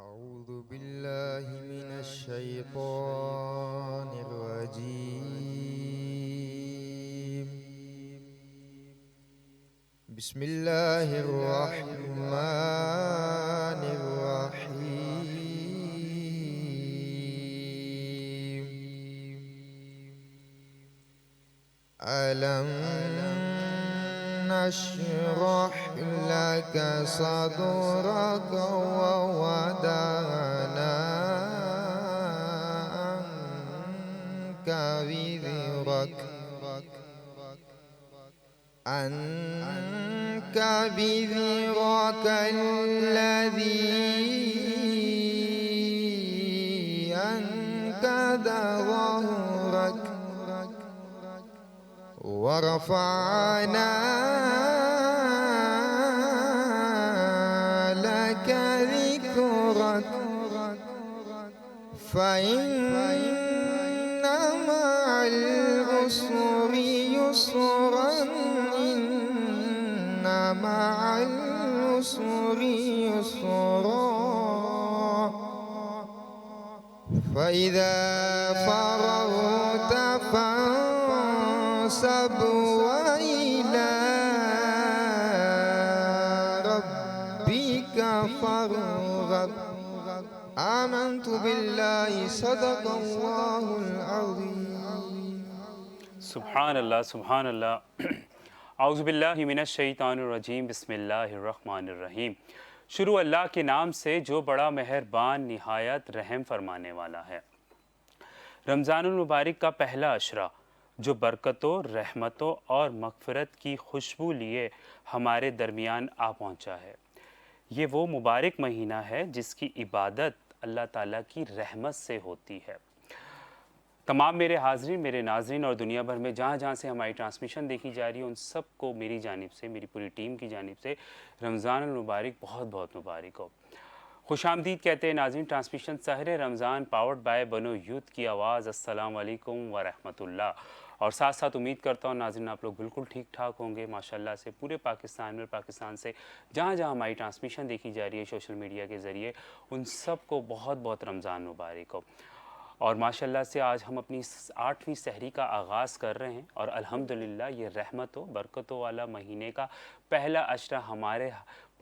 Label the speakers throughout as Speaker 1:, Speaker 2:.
Speaker 1: أعوذ بالله من الشيطان الرجيم. بسم الله الرحمن الرحيم. ألم نشرح لك صدرك ووضعنا عنك وزرك الذي أنقض ظهرك ورفعنا لك ذكرك فإن مع العسر يسرا إن مع العسر يسرا فإذا فرغت فانصب وإلى ربك فارغب. آمنت بالله صدق الله العظيم.
Speaker 2: سبحان اللہ سبحان اللہ اعوذ باللہ من الشیطان الرجیم بسم اللہ الرحمن الرحیم. شروع اللہ کے نام سے جو بڑا مہربان نہایت رحم فرمانے والا ہے. رمضان المبارک کا پہلا عشرہ جو برکتوں رحمتوں اور مغفرت کی خوشبو لیے ہمارے درمیان آ پہنچا ہے. یہ وہ مبارک مہینہ ہے جس کی عبادت اللہ تعالیٰ کی رحمت سے ہوتی ہے. تمام میرے حاضرین میرے ناظرین اور دنیا بھر میں جہاں جہاں سے ہماری ٹرانسمیشن دیکھی جا رہی ہے ان سب کو میری جانب سے میری پوری ٹیم کی جانب سے رمضان المبارک بہت بہت مبارک ہو. خوش آمدید کہتے ہیں ناظرین transmission Sehar Ramzan powered by بنو یوتھ کی آواز. السلام علیکم ورحمۃ اللہ. اور ساتھ ساتھ امید کرتا ہوں ناظرین آپ لوگ بالکل ٹھیک ٹھاک ہوں گے ماشاءاللہ سے. پورے پاکستان میں پاکستان سے جہاں جہاں ہماری ٹرانسمیشن دیکھی جا رہی ہے سوشل میڈیا کے ذریعے ان سب کو بہت بہت رمضان مبارک ہو. اور ماشاءاللہ سے آج ہم اپنی 8ویں سحری کا آغاز کر رہے ہیں اور الحمدللہ یہ رحمتوں برکتوں والا مہینے کا پہلا عشرہ ہمارے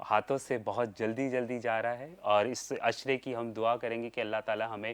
Speaker 2: ہاتھوں سے بہت جلدی جا رہا ہے. اور اس عشرے کی ہم دعا کریں گے کہ اللہ تعالی ہمیں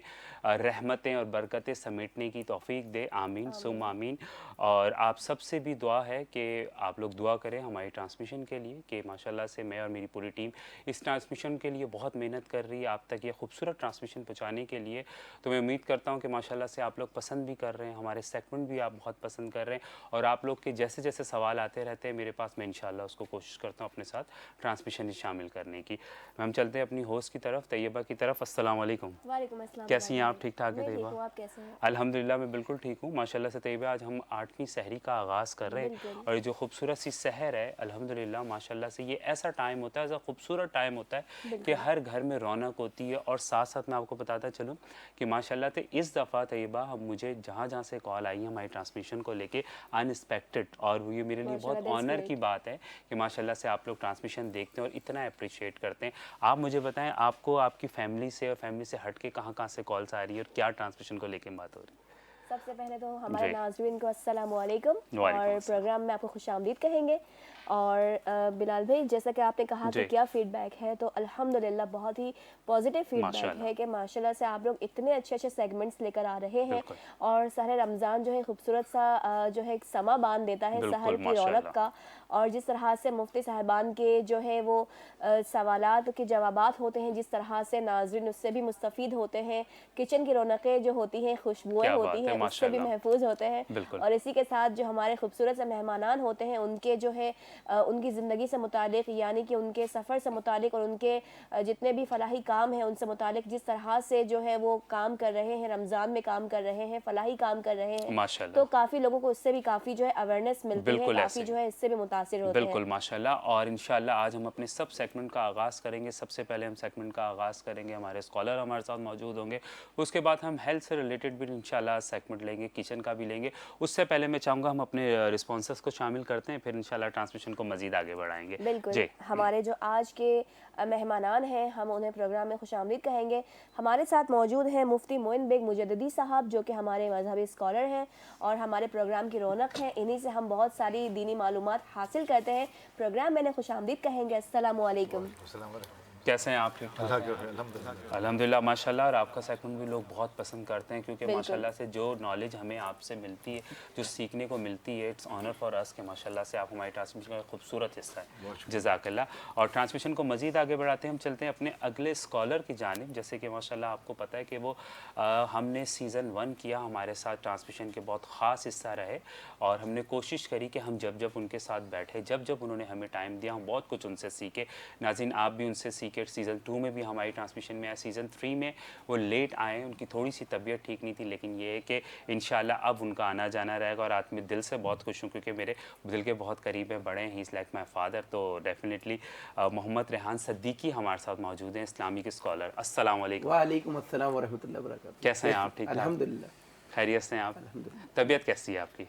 Speaker 2: رحمتیں اور برکتیں سمیٹنے کی توفیق دے. آمین ثم آمین. اور آپ سب سے بھی دعا ہے کہ آپ لوگ دعا کریں ہماری ٹرانسمیشن کے لیے کہ ماشاءاللہ سے میں اور میری پوری ٹیم اس ٹرانسمیشن کے لیے بہت محنت کر رہی ہے آپ تک یہ خوبصورت ٹرانسمیشن پہنچانے کے لیے. تو میں امید کرتا ہوں کہ ماشاءاللہ سے آپ لوگ پسند بھی کر رہے ہیں ہمارے سیگمنٹ بھی آپ بہت پسند کر رہے ہیں. اور آپ لوگ کے جیسے جیسے سوال آتے رہتے ہیں میرے پاس میں انشاءاللہ اس کو کوشش کرتا ہوں اپنے ساتھ ٹرانسمیشن شامل کرنے کی. ہم چلتے ہیں اپنی ہوسٹ کی طرف طیبہ کی طرف. السلام علیکم.
Speaker 3: وعلیکم السلام.
Speaker 2: کیسی ہیں آپ؟ ٹھیک ٹھاک ہیں طیبہ؟
Speaker 3: آپ کیسے ہیں؟
Speaker 2: الحمدللہ میں بالکل ٹھیک ہوں ماشاءاللہ سے. طیبہ آج ہم 8ویں سحری کا آغاز کر رہے ہیں اور یہ جو خوبصورت سی سحر ہے الحمدللہ ماشاءاللہ سے یہ ایسا ٹائم ہوتا ہے ایسا خوبصورت ٹائم ہوتا ہے کہ ہر گھر میں رونق ہوتی ہے. اور ساتھ ساتھ میں آپ کو بتاتا چلوں کہ ماشاءاللہ سے اس دفعہ طیبہ مجھے جہاں جہاں سے کال آئی ہیں ہماری ٹرانسمیشن کو لے کے انسپیکٹڈ اور یہ میرے لیے بہت آنر کی بات ہے کہ ماشاءاللہ سے آپ لوگ ٹرانسمیشن دیکھتے ہیں اور اتنا اپریشیٹ کرتے ہیں. آپ مجھے بتائیں آپ کو آپ کی فیملی سے اور فیملی سے ہٹ کے کہاں کہاں سے کالس آ رہی ہے اور کیا ٹرانسمیشن کو لے کے بات ہو رہی ہے؟
Speaker 3: سب سے پہلے تو ہمارے ناظرین کو السلام علیکم اور پروگرام میں آپ کو خوش آمدید کہیں گے. اور بلال بھائی جیسا کہ آپ نے کہا کہ کیا فیڈ بیک ہے تو الحمدللہ بہت ہی پازیٹیو فیڈ بیک ہے کہ ماشاءاللہ سے آپ لوگ اتنے اچھے سیگمنٹس لے کر آ رہے ہیں. اور سحر رمضان جو ہے خوبصورت سا جو ہے ایک سما باندھ دیتا ہے سحر کی رونق کا. اور جس طرح سے مفتی صاحبان کے جو ہے وہ سوالات کے جوابات ہوتے ہیں جس طرح سے ناظرین اس سے بھی مستفید ہوتے ہیں. کچن کی رونقیں جو ہوتی ہیں خوشبوئیں ہوتی ہیں اس سے بھی محفوظ ہوتے ہیں. اور اسی کے ساتھ جو ہمارے خوبصورت سے مہمانان ہوتے ہیں ان کے جو ہے ان کی زندگی سے متعلق یعنی کہ ان کے سفر سے متعلق اور ان کے جتنے بھی فلاحی کام ہیں ان سے متعلق جس طرح سے جو ہے وہ کام کر رہے ہیں رمضان میں کام کر رہے ہیں فلاحی کام کر رہے ہیں تو کافی لوگوں کو اس سے بھی کافی جو ہے اویئرنیس ملتی ہے کافی جو ہے اس سے بھی متاثر ہوتے ہیں.
Speaker 2: بالکل ماشاءاللہ. اور انشاءاللہ آج ہم اپنے سب سیگمنٹ کا آغاز کریں گے. سب سے پہلے ہم سیگمنٹ کا آغاز کریں گے ہمارے اسکالر ہمارے ساتھ موجود ہوں گے. اس کے بعد ہم ہیلتھ سے ریلیٹڈ بھی انشاءاللہ سیگمنٹ لیں گے کچن کا بھی لیں گے. اس سے پہلے میں چاہوں گا ہم اپنے رسپانسز کو شامل کرتے ہیں پھر انشاءاللہ ٹرانسمیشن ٹرانسمیشن کو مزید آگے بڑھائیں گے.
Speaker 3: بالکل. ہمارے جو آج کے مہمانان ہیں ہم انہیں پروگرام میں خوش آمدید کہیں گے. ہمارے ساتھ موجود ہیں مفتی معین بیگ مجددی صاحب جو کہ ہمارے مذہبی اسکالر ہیں اور ہمارے پروگرام کی رونق ہیں. انہی سے ہم بہت ساری دینی معلومات حاصل کرتے ہیں. پروگرام میں خوش آمدید کہیں گے. السلام علیکم.
Speaker 2: کیسے ہیں آپ؟ ٹھیک ٹھاک؟ الحمدللہ ماشاء اللہ. اور آپ کا سیگمنٹ بھی لوگ بہت پسند کرتے ہیں کیونکہ ماشاء اللہ سے جو نالج ہمیں آپ سے ملتی ہے, جو سیکھنے کو ملتی ہے, اٹس آنر فار اس کہ ماشاء اللہ سے آپ ہماری ٹرانسمیشن کا خوبصورت حصہ ہے. جزاک اللہ. اور ٹرانسمیشن کو مزید آگے بڑھاتے ہیں, ہم چلتے ہیں اپنے اگلے اسکالر کی جانب. جیسے کہ ماشاء اللہ آپ کو پتہ ہے کہ وہ ہم نے سیزن 1 کیا ہمارے ساتھ, ٹرانسمیشن کے بہت خاص حصہ رہے اور ہم نے کوشش کری کہ ہم جب ان کے ساتھ بیٹھے, جب انہوں نے ہمیں ٹائم دیا, ہم بہت کچھ ان سے سیکھے. ناظرین آپ بھی ان سے سیکھے. سیزن 2 میں بھی ہماری ٹرانسمیشن میں آئے. سیزن 3 میں وہ لیٹ آئے, ان کی تھوڑی سی طبیعت ٹھیک نہیں تھی, لیکن یہ ہے کہ انشاءاللہ اب ان کا آنا جانا رہے گا. اور آج میں دل سے بہت خوش ہوں کیونکہ میرے دل کے بہت قریب ہیں, بڑے ہیں, ہی از لائک مائی فادر. تو ڈیفینیٹلی محمد ریحان صدیقی ہمارے ساتھ موجود ہیں, اسلامک اسکالر. السلام علیکم.
Speaker 4: وعلیکم السلام ورحمۃ اللہ وبرکاتہ.
Speaker 2: کیسے ہیں آپ؟ ٹھیک ٹھاک
Speaker 4: الحمدللہ.
Speaker 2: خیریت سے ہیں آپ؟ طبیعت کیسی ہے آپ کی؟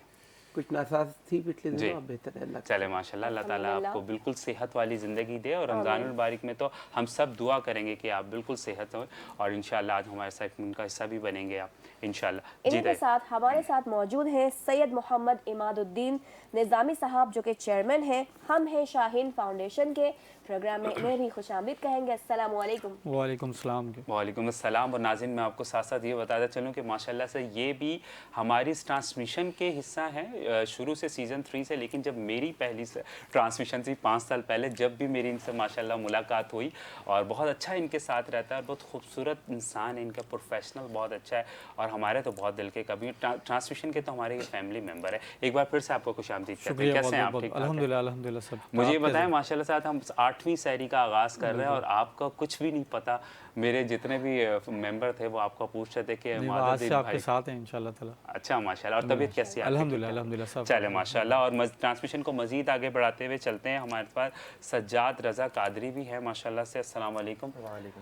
Speaker 4: کچھ ناساز تھی پچھلے دنوں, اب بہتر ہے اللہ.
Speaker 2: چلے ماشاء اللہ. اللہ تعالیٰ آپ کو بالکل صحت والی زندگی دے, اور رمضان المبارک میں تو ہم سب دعا کریں گے کہ آپ بالکل صحت ہوں, اور انشاءاللہ آج ہمارے ساتھ ان کا حصہ بھی بنیں گے آپ انشاءاللہ.
Speaker 3: انہی کے ساتھ ہمارے ساتھ موجود ہیں سید محمد اماد الدین نظامی صاحب جو کہ چیئرمین ہیں. ہم ہیں شاہین فاؤنڈیشن کے. پروگرام میں انہیں بھی خوش آمدید کہیں گے. السلام علیکم.
Speaker 5: وعلیکم السلام.
Speaker 2: وعلیکم السلام. اور ناظرین میں آپ کو ساتھ ساتھ یہ بتاتا چلوں کہ ماشاءاللہ سے یہ بھی ہماری اس ٹرانسمیشن کے حصہ ہیں شروع سے سیزن 3 سے. لیکن جب میری پہلی ٹرانسمیشن تھی 5 سال پہلے, جب بھی میری ان سے ماشاءاللہ ملاقات ہوئی, اور بہت اچھا ان کے ساتھ رہتا ہے, بہت خوبصورت انسان ہے, ان کا پروفیشنل بہت اچھا ہے, اور ہمارے تو بہت دل کے کبھی ٹرانسمیشن کے تو ہمارے فیملی ممبر ہے. ایک بار پھر سے آپ کو خوش آمدید کہتے ہیں. کیسے ہیں آپ؟ ٹھیک ٹھاک؟
Speaker 5: الحمدللہ الحمدللہ سب.
Speaker 2: مجھے یہ بتائیں ماشاء اللہ سے ہم 8ویں سحری کا آغاز کر رہے ہیں اور آپ کا کچھ بھی نہیں پتا. میرے جتنے بھی ممبر تھے وہ آپ کو پوچھ رہے تھے کہ
Speaker 5: آج سے آپ کے ساتھ ہیں انشاءاللہ تعالی.
Speaker 2: اچھا ماشاء اللہ. اور طبیعت کیسی ہے؟
Speaker 5: الحمدللہ الحمدللہ سب.
Speaker 2: چلے ماشاء اللہ. اور ٹرانسمیشن کو مزید آگے بڑھاتے ہوئے چلتے ہیں. ہمارے پاس سجاد رضا قادری بھی ہے ماشاء اللہ سے. السلام علیکم.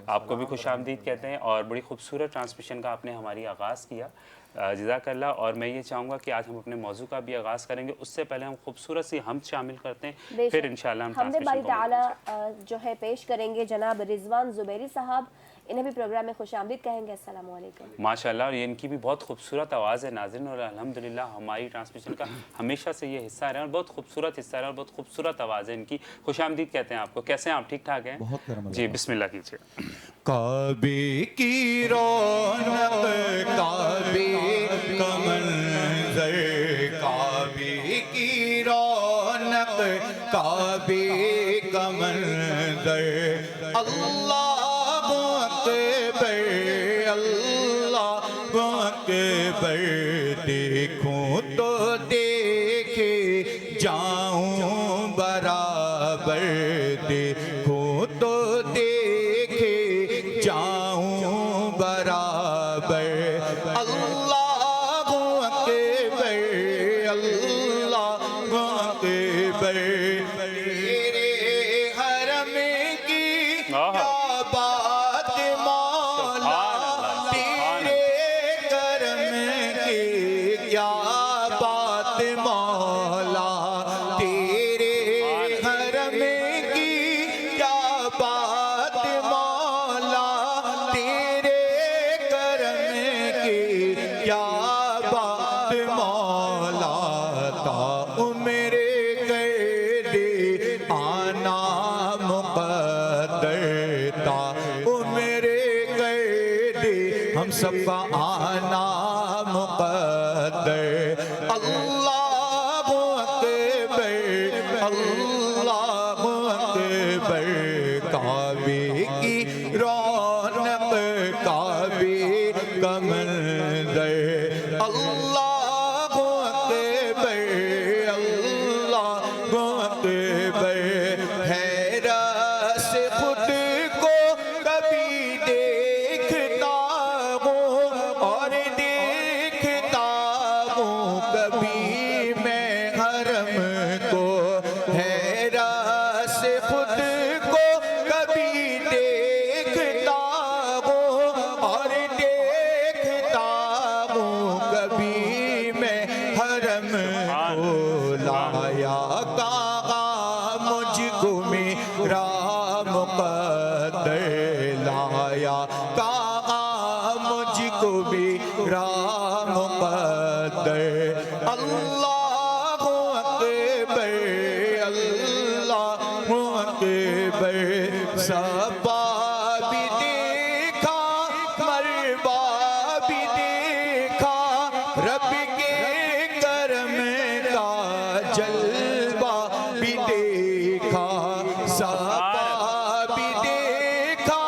Speaker 2: آپ کو بھی خوش آمدید کہتے ہیں, اور بڑی خوبصورت ٹرانسمیشن کا آپ نے ہماری آغاز کیا, جزاک اللہ. اور میں یہ چاہوں گا کہ آج ہم اپنے موضوع کا بھی آغاز کریں گے, اس سے پہلے ہم خوبصورت سی حمد شامل کرتے ہیں, پھر انشاءاللہ ہم
Speaker 3: ٹرانسمیشن کو تعالی جو ہے پیش کریں گے. جناب رضوان زبیری صاحب, انہیں بھی پروگرام میں خوش آمدید کہیں گے. السلام علیکم.
Speaker 2: ماشاء اللہ. اور ان کی بھی بہت خوبصورت آواز ہے ناظرین, اور الحمدللہ ہماری ٹرانسمیشن کا ہمیشہ سے یہ حصہ رہا, اور بہت خوبصورت حصہ رہا, اور بہت خوبصورت آواز ہے ان کی. خوش آمدید کہتے ہیں آپ کو. کیسے ہیں آپ؟ ٹھیک ٹھاک ہیں؟ جی بسم اللہ کیجیے.
Speaker 6: کعبے کی رونق کعبے کا منظر, کعبے کی رونق کعبے کا منظر, اللہ اکبر اللہ اکبر, دیکھوں تو دیکھے جاؤں برابر, دیکھوں تو دیکھے جاؤں برابر, اللہ اکبر اللہ اکبر. تیرے حرم کی کیا بات مولا, تیرے کرم کی کیا بات مولا, تیرے حرم کی کیا بات مولا, تیرے کرم کی کیا بات مولا. تا عمر کر دے آنا مقدر, تا عمر کر دے ہم سب کا آنا مقدر. اللہ اکبر اللہ اکبر, کعبے کی رونق کعبے کا منظر, اللہ اکبر اللہ اکبر. حیرت سے خود کو کبھی دیکھتا ہوں اور دیکھتا ہوں کبھی میں حرم کو, حیرت سے خود کو کبھی مقدر لایا کہا مجھ کو بھی راہ مقدر اللہ اکبر اللہ اکبر صبا بھی دیکھا مربا بھی دیکھا رب کے کرم کا جلوہ بھی دیکھا صبا بھی دیکھا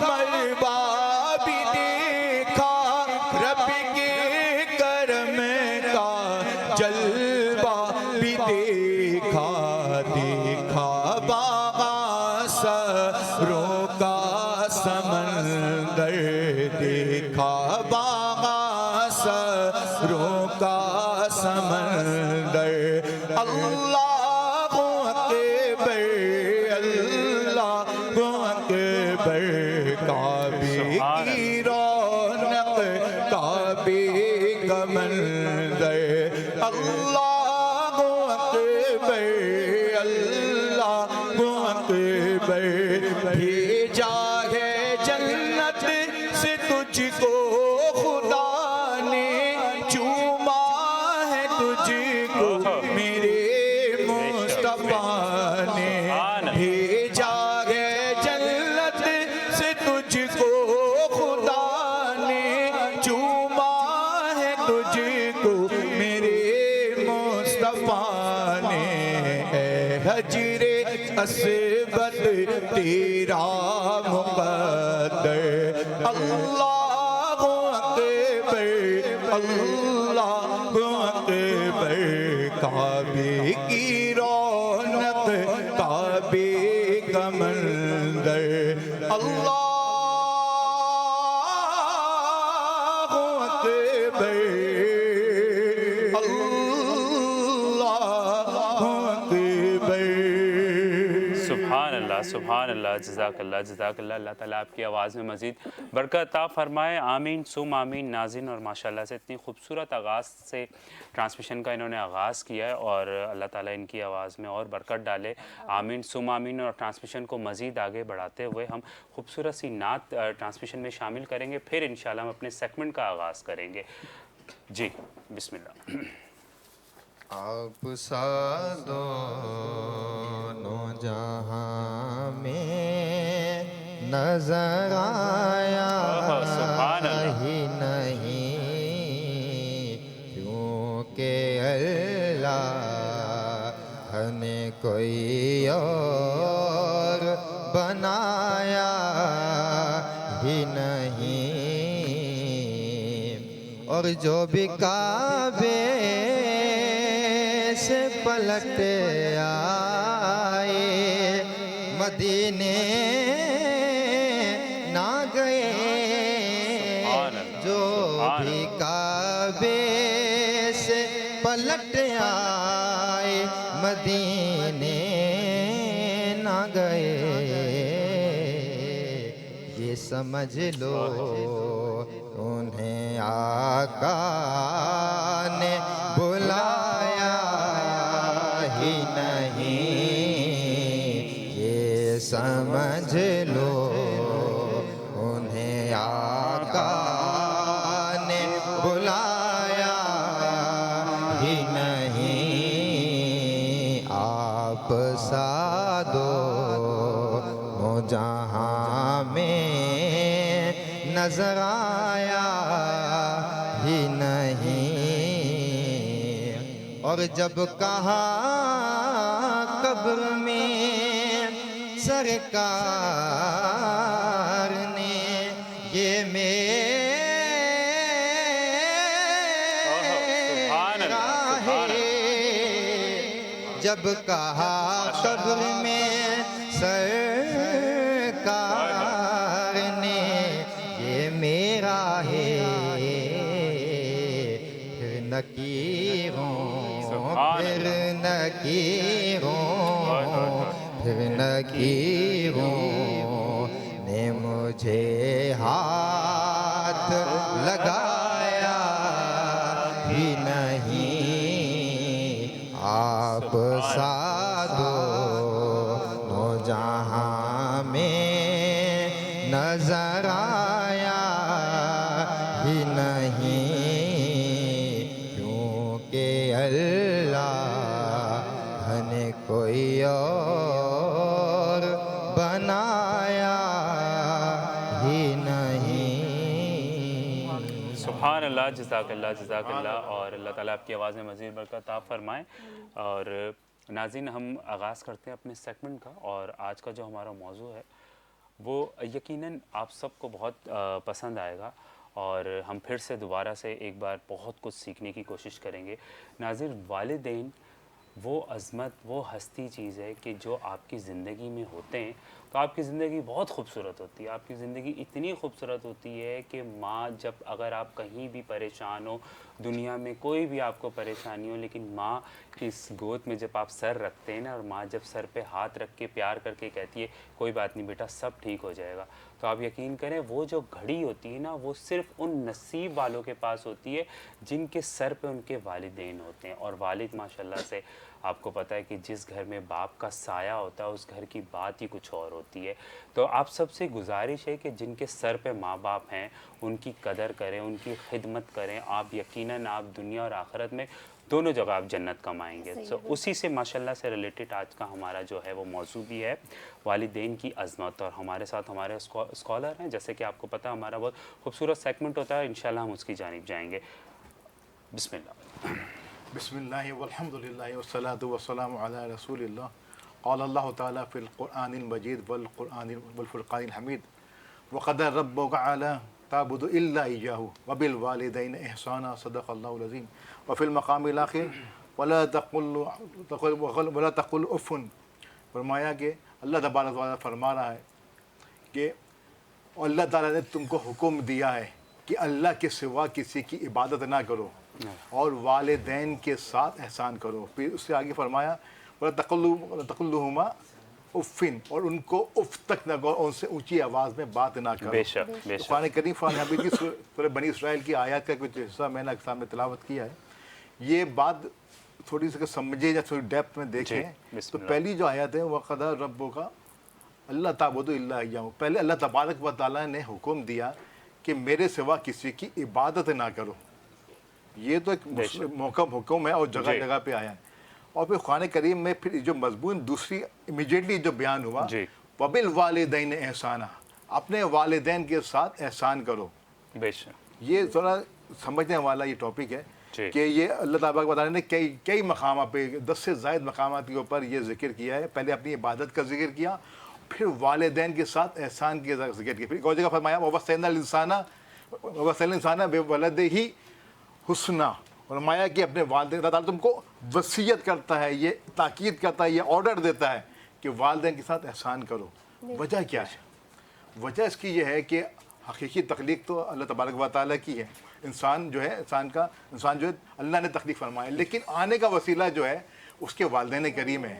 Speaker 6: مربا بھی دیکھا رب کے کرم کا جلوہ بھی دیکھا دیکھا باغا سروں کا سمندر دیکھا باغا سروں کا سمندر اللہ اکبر اللہ اکبر کعبے کی رونق کعبے کا منظر اللہ اکبر اللہ اکبر بھیجا ہے جنت سے تجھ کو خدا نے چوما ہے تجھ کو میرے مصطفیٰ نے بھیجا ہے جنت سے تجھ کو خدا نے چوما ہے تجھ کو میرے مصطفیٰ نے اے حجر اسود تیرا مقدر اللہ اکبر اللہ اکبر کعبے کی رونق کعبے کا منظر اللہ اکبر اللہ اکبر
Speaker 2: سبحان اللہ جزاک اللہ اللہ تعالیٰ آپ کی آواز میں مزید برکت عطا فرمائے آمین سم آمین ناظرین اور ماشاءاللہ سے اتنی خوبصورت آغاز سے ٹرانسمیشن کا انہوں نے آغاز کیا ہے اور اللہ تعالیٰ ان کی آواز میں اور برکت ڈالے آمین سم آمین اور ٹرانسمیشن کو مزید آگے بڑھاتے ہوئے ہم خوبصورت سی نعت ٹرانسمیشن میں شامل کریں گے پھر انشاءاللہ ہم اپنے سیگمنٹ کا آغاز کریں گے جی بسم اللہ
Speaker 1: آپ سا دونوں جہاں میں نظر آیا ہی نہیں کیونکہ اللہ نے کوئی اور بنایا ہی نہیں اور جو بھی کعبے سے پلٹ آئے مدینے نہ گئے جو بھی کعبے سے پلٹ آئے مدینے نہ گئے یہ سمجھ لو انہیں آقا نے بلایا ہی نہیں یہ سمجھ لو انہیں آقا نے بلایا ہی نہیں آپ سا دونوں جہاں میں نظر آیا ہی نہیں اور جب کہا قبر میں سرکار نے یہ میرا ہے جب کہا قبر میں سرکار نے یہ میرا ہے پھر نکیروں پھر نکیروں نے مجھے ہاتھ لگایا ہی نہیں آپ سا دونوں جہاں नजर आया ही नहीं, क्योंकि अल्लाह ने कोई और बनाया ही नहीं।
Speaker 2: सुभान अल्लाह, जज़ाकल्लाह जज़ाकल्लाह। और अल्लाह ताला आपकी आवाज़ में मज़ीद बरकत अता फरमाए। और नाज़रीन, हम आगाज़ करते हैं अपने सेगमेंट का। और आज का जो हमारा मौजू है वो यकीनन आप सबको बहुत पसंद आएगा। और हम फिर से दोबारा से एक बार बहुत कुछ सीखने की कोशिश करेंगे। नाज़रीन, वालिदैन वो अज़मत, वो हस्ती चीज़ है कि जो आपकी ज़िंदगी में होते हैं तो आपकी ज़िंदगी बहुत खूबसूरत होती है। आपकी ज़िंदगी इतनी खूबसूरत होती है कि माँ, जब अगर आप कहीं भी परेशान हो, दुनिया में कोई भी आपको परेशानी हो, लेकिन माँ की इस गोद में जब आप सर रखते हैं ना, और माँ जब सर पे हाथ रख के प्यार करके कहती है कोई बात नहीं बेटा, सब ठीक हो जाएगा, तो आप यकीन करें वो जो घड़ी होती है ना, वो सिर्फ़ उन नसीब वालों के पास होती है जिनके सर पे उनके वालिदैन होते हैं। और वालिद माशाल्लाह से आपको पता है कि जिस घर में बाप का साया होता है उस घर की बात ही कुछ और होती है। तो आप सबसे गुजारिश है कि जिनके सर पे माँ बाप हैं उनकी कदर करें, उनकी खिदमत करें। आप यकीनन आप दुनिया और आखिरत में दोनों जगह आप जन्नत कमाएंगे। तो उसी से माशाल्लाह से रिलेटेड आज का हमारा जो है वो मौजू भी है वालिदैन की अज़मत। और हमारे साथ हमारे स्कॉलर हैं, जैसे कि आपको पता है हमारा बहुत खूबसूरत सेगमेंट होता है, इंशाल्लाह हम उसकी जानिब जाएंगे। बिस्मिल्लाह।
Speaker 7: बिस्मिल्लाहि वल्हम्दुलिल्लाहि वस्सलातु वस्सलामु अला रसूलिल्लाह। क़ाल अल्लाहु तआला फ़िल क़ुरआनिल मजीद वल फ़ुरक़ानिल हमीद वक़दा रब्बुका अला ताबुदु इल्ला इय्याहु व बिल वालिदैनि इहसाना सदक़ल्लाहुल अज़ीम व फ़िल मक़ामिल आख़िर वला तक़ुल उफ़्फ़ुन। फरमाया कि अल्लाह तबारक व तआला फरमा रहा है कि अल्लाह ताला ने तुमको हुक्म दिया है कि अल्लाह के सिवा किसी की इबादत ना करो और वालिदैन के साथ एहसान करो। फिर उससे आगे फरमाया वला तक़ुल्लुहुमा उफ़्फ़िन, और उनको उफ़ तक न कहो, उनसे ऊंची आवाज़ में बात ना करो।
Speaker 2: बेशक
Speaker 7: तो
Speaker 2: बेशक।
Speaker 7: कुरान करीम फ़ुरक़ान हमीद की सूरह बनी इसराइल की आयत का कुछ हिस्सा मैंने आपके सामने तिलावत किया है। ये बात थोड़ी सी समझे या थोड़ी डेप्थ में देखें तो पहली जो आयत है वक़दा रब्बुका अल्ला ताबुदु इल्ला इय्याहु, पहले अल्लाह तबारक व तआला ने हुक्म दिया कि मेरे सिवा किसी की इबादत ना करो। ये तो एक हुक्म है और जगह जगह पे आया है। और फिर कुरान करीम में फिर जो मजमून दूसरी इमीडिएटली जो बयान हुआ वबिल वालिदैन एहसाना, अपने वालिदैन के साथ एहसान करो।
Speaker 2: बेशक
Speaker 7: ये थोड़ा समझने वाला ये टॉपिक है कि ये अल्लाह तबारक व तआला ने कई मकामा पे 10 से ज़ायद मकामात के ऊपर ये जिक्र किया है। पहले अपनी इबादत का जिक्र किया, फिर वालिदैन के साथ एहसान के जिक्र किया। फिर एक और जगह फरमाया ववस्सैनल इंसाना बिवलदिही हुस्ना, फरमाया कि अपने वालिदैन, अल्लाह ताला तुमको वसीयत करता है, ये ताकीद करता है, ये ऑर्डर देता है कि वालिदैन के साथ एहसान करो। वजह क्या है? वजह इसकी ये है कि हकीकी तख्लीक तो अल्लाह तबारक व तआला की है। इंसान जो है इंसान जो है अल्लाह ने तख्लीक फरमाया, लेकिन आने का वसीला जो है उसके वालिदैन करीम है,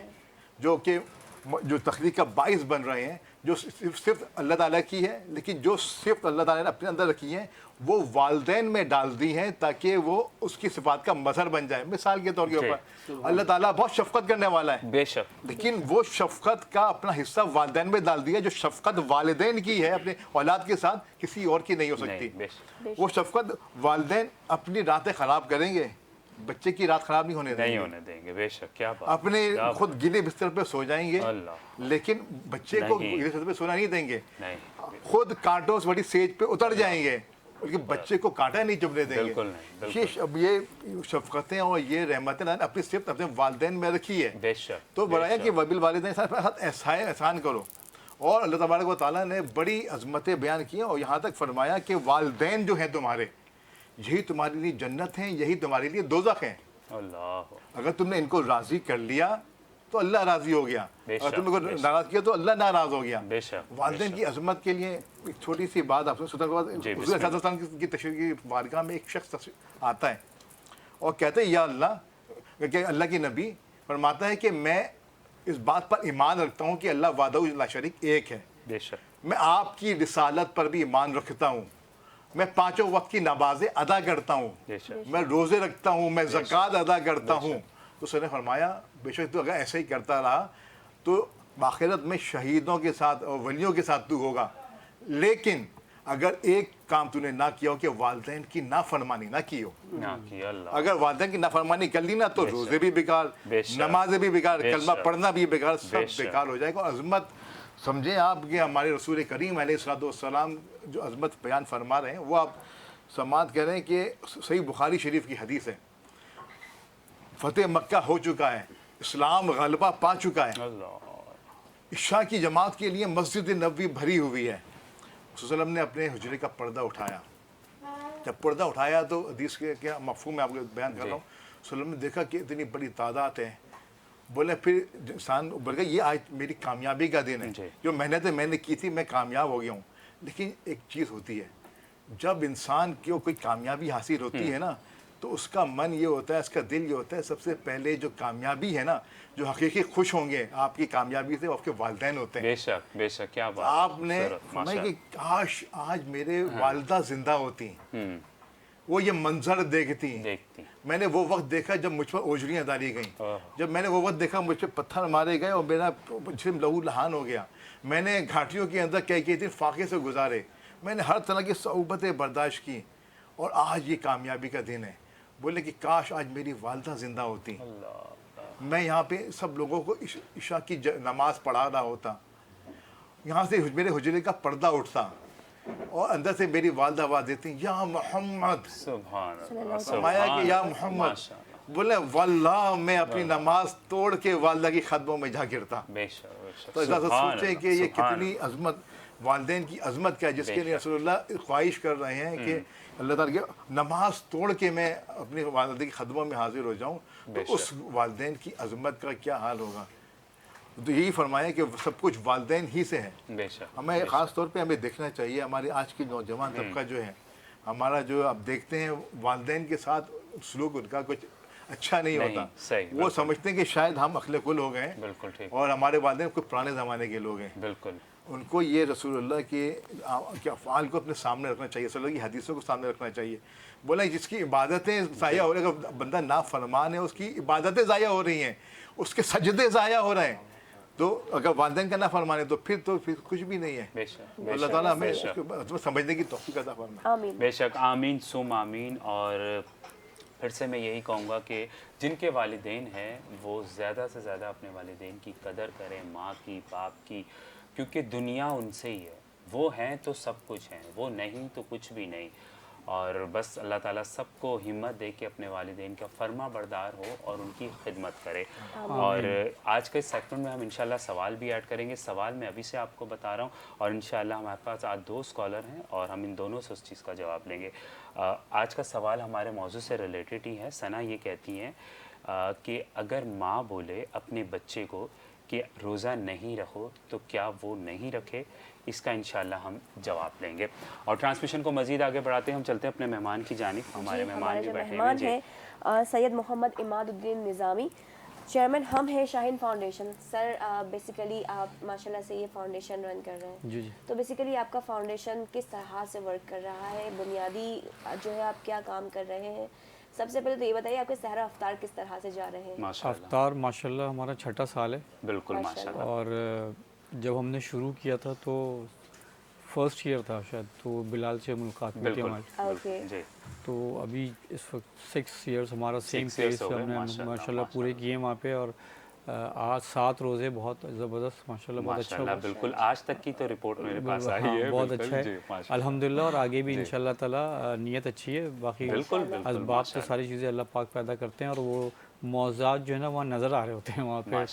Speaker 7: जो कि जो तख्लीक का बाइस बन रहे हैं, जो सिर्फ अल्लाह ताला की है, लेकिन जो सिर्फ अल्लाह ताला ने अपने अंदर रखी हैं वो वालिदैन में डाल दी हैं ताकि वो उसकी सिफात का मज़हर बन जाए। मिसाल के तौर के ऊपर अल्लाह ताला बहुत शफ़क़त करने वाला है,
Speaker 2: बेशक,
Speaker 7: लेकिन वो शफ़क़त का अपना हिस्सा वालिदैन में डाल दिया। जो शफ़क़त वालिदैन की है अपने औलाद के साथ, किसी और की नहीं हो सकती। वो शफ़क़त वालिदैन अपनी रातें ख़राब करेंगे, बच्चे की रात खराब नहीं होने
Speaker 2: देंगे। बेशक, क्या बात।
Speaker 7: अपने खुद गिले बिस्तर पे सो जाएंगे, लेकिन बच्चे को गिले बिस्तर पे सोना नहीं देंगे। खुद कांटों से बड़ी सेज पे उतर जाएंगे, बल्कि बच्चे को कांटा नहीं चुभने देंगे। अब ये शफ़क़तें और ये रहमतें अपनी सिर्फ अपने वालिदैन में रखी है। तो बढ़ाया कि वबिल वालिदैन एहसान करो। और अल्लाह तबारक व तआला ने बड़ी अज़मतें बयान की और यहाँ तक फरमाया कि वालिदैन जो हैं तुम्हारे, यही तुम्हारे लिए जन्नत है, यही तुम्हारे लिए दोज़ख है। अगर तुमने इनको राज़ी कर लिया तो अल्लाह राज़ी हो गया, अगर तुमने इनको नाराज़ किया तो अल्लाह नाराज़ हो गया। वालिदैन की अज़मत के लिए एक छोटी सी बात आपसे सुनने के बाद हुज़ूर की तशरीफ़ की बारगाह में एक शख्स आता है और कहते हैं या अल्लाह, कि अल्लाह की नबी फरमाता है कि मैं इस बात पर ईमान रखता हूँ कि अल्लाह वाहदहू ला शरीक एक है, मैं आपकी रिसालत पर भी ईमान रखता हूँ, मैं 5 वक्त की नमाज़ें अदा करता हूँ, मैं रोज़े रखता हूँ, मैं ज़कात अदा करता हूँ। तो उसने फरमाया बेशक तो अगर ऐसे ही करता रहा तो आखिरत में शहीदों के साथ और वलियों के साथ तू होगा, लेकिन अगर एक काम तूने ना किया हो कि वालिदैन की नाफरमानी ना की हो, अगर वालिदैन की नाफरमानी कर ली ना तो रोजे भी बेकार, नमाजें भी बेकार, कलमा पढ़ना भी बेकार, सब बेकार हो जाएगा। अजमत समझें आप कि हमारे रसूल करीम अलैहिस्सलाम जो अजमत बयान फरमा रहे हैं वो आप समात कह रहे हैं कि सही बुखारी शरीफ की हदीस है, फतेह मक्का हो चुका है, इस्लाम गलबा पा चुका है, इशा की जमात के लिए मस्जिद नबवी भरी हुई है। वसल्लम ने अपने हुजरे का पर्दा उठाया, जब पर्दा उठाया तो हदीस के क्या मफहूम मैं आपको बयान कर रहा हूँ। वसल्लम ने देखा कि इतनी बड़ी तादाद है, बोले फिर इंसान बोल गया ये आज मेरी कामयाबी का दिन है, जो मेहनतें मैंने की थी मैं कामयाब हो गया हूँ। लेकिन एक चीज़ होती है, जब इंसान को कोई कामयाबी हासिल होती है ना तो उसका मन ये होता है, उसका दिल ये होता है, सबसे पहले जो कामयाबी है ना, जो हकीकी खुश होंगे आपकी कामयाबी से, वो आपके वालिदैन होते हैं।
Speaker 2: बेशक बेशक, क्या बात।
Speaker 7: आपने फरमाया कि काश आज मेरे वालिदा जिंदा होती, वो ये मंजर देखती। मैंने वो वक्त देखा जब मुझ पर ओजरियाँ डाली गईं, जब मैंने वो वक्त देखा मुझ पर पत्थर मारे गए और मेरा जिस्म लहू लहान हो गया, मैंने घाटियों के अंदर कई दिन फाके से गुजारे, मैंने हर तरह की सऊबतें बर्दाश्त की, और आज ये कामयाबी का दिन है। बोले कि काश आज मेरी वालिदा जिंदा होती, मैं यहाँ पे सब लोगों को इशा की नमाज पढ़ा रहा होता, यहाँ से मेरे हुजरे का पर्दा उठता और अंदर से मेरी वालिदा आवाज़ देती, या मोहम्मद, फरमाया कि या मोहम्मद। बोले वल्लाह मैं अपनी नमाज तोड़ के वालिदा की खदमों में जा गिरता। तो ऐसा सोचें कि ये कितनी अजमत, वालिदैन की अजमत क्या है, जिसके लिए रसूलुल्लाह ख्वाहिश कर रहे हैं कि अल्लाह ताला के नमाज तोड़ के मैं अपनी वालिदा की खदमों में हाजिर हो जाऊँ, तो उस वालिदैन की अजमत का क्या हाल होगा। तो यही फरमाया कि सब कुछ वालिदैन ही से है। हमें ख़ास तौर पे हमें देखना चाहिए, हमारे आज की नौजवान तबका जो है हमारा, जो आप देखते हैं वालिदैन के साथ सलूक उनका कुछ अच्छा नहीं होता। वो समझते हैं कि शायद हम अखलकुल हो गए और हमारे वालिदैन कुछ पुराने ज़माने के लोग हैं। उनको ये रसूलुल्लाह के अफ़आल को अपने सामने रखना चाहिए, रसूलुल्लाह की हदीसों को सामने रखना चाहिए। बोला जिसकी इबादतें ज़ाया हो रही है, अगर बंदा नाफरमान है उसकी इबादतें ज़ाया हो रही हैं, उसके सजदे ज़ाया हो रहे हैं, तो अगर वालिदैन का नाफरमान है तो फिर कुछ भी नहीं है। अल्लाह ताला हमें उसको समझने की तौफीक अता फरमाए।
Speaker 2: बेशक, आमीन सुम आमीन। और फिर से मैं यही कहूँगा कि जिनके वालिदैन हैं वो ज़्यादा से ज़्यादा अपने वालिदैन की कदर करें, माँ की, बाप की, क्योंकि दुनिया उनसे ही है। वो हैं तो सब कुछ हैं, वो नहीं तो कुछ भी नहीं। और बस अल्लाह ताला सबको हिम्मत दे कि अपने वालिदैन का फर्मा बरदार हो और उनकी खिदमत करे। और आज के इस सेगमेंट में हम इंशाल्लाह सवाल भी ऐड करेंगे। सवाल मैं अभी से आपको बता रहा हूँ, और इंशाल्लाह हमारे पास आज 2 स्कॉलर हैं और हम इन दोनों से उस चीज़ का जवाब लेंगे। आज का सवाल हमारे मौजू से रिलेटेड ही है। सना ये कहती हैं कि अगर माँ बोले अपने बच्चे को कि रोज़ा नहीं रखो तो क्या वो नहीं रखे, इसका इंशाल्लाह हम जवाब लेंगे। और ट्रांसमिशन को मज़ीद आगे बढ़ाते हैं, हम चलते हैं अपने मेहमान की जानिब। हमारे मेहमान भी बैठे
Speaker 3: हैं सैयद मोहम्मद इमादुद्दीन निज़ामी, चेयरमैन हम हैं शाहीन फाउंडेशन। सर बेसिकली आप माशाल्लाह से ये फाउंडेशन रन कर रहे हैं, जी। तो बेसिकली आपका फाउंडेशन किस तरह से वर्क कर रहा है, बुनियादी जो है आप क्या काम कर रहे हैं? सबसे पहले तो ये बताइए आपके सहरा अफ्तार किस तरह से जा रहे हैं?
Speaker 5: अफ्तार माशाल्लाह हमारा 6ठा साल है।
Speaker 2: बिल्कुल माशाल्लाह।
Speaker 5: और जब हमने शुरू किया था तो फर्स्ट ईयर था शायद, तो बिलाल से मुलाकात हुई थी हमारी। तो अभी इस वक्त 6 ईयर्स हमारा सेम प्लेस हमने माशाल्लाह पूरे किए वहाँ पे। और आज 7 रोज़े बहुत ज़बरदस्त माशाल्लाह, बहुत अच्छा हुआ।
Speaker 2: बिल्कुल, आज तक की तो रिपोर्ट मेरे पास आई है,
Speaker 5: बहुत अच्छा है अल्हम्दुलिल्लाह। और आगे भी इंशाल्लाह ताला नीयत अच्छी है। बाकी असबाब तो सारी चीज़ें अल्लाह पाक पैदा करते हैं, और वो मौज़ात जो है ना वहाँ नज़र आ रहे होते हैं वहाँ पे